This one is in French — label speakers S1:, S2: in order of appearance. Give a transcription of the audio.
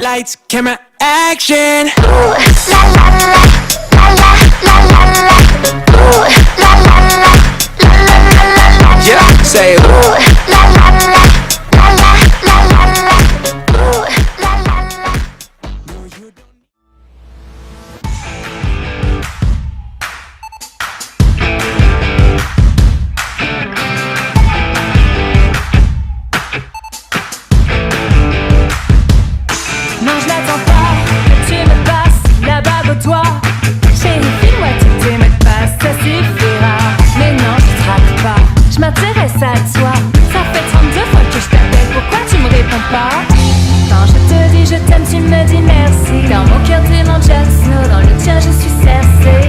S1: Lights, camera, action.
S2: Ooh, la la la, la la la la la. Ooh, la la la, la la la la la.
S1: Yeah, say ooh.
S2: La la la, la la la la la. Ooh, la la la.
S3: Non, je n'attends pas que tu me passes la bague au doigt. Chérie, file-moi tous tes mots de passe, ça suffira. Mais non, je traque pas, je m'intéresse à toi. Ça fait 32 fois que je t'appelle, pourquoi tu me réponds pas? Quand je te dis je t'aime, tu me dis merci. Dans mon cœur t'es mon Jackson, dans le tien je suis cercée.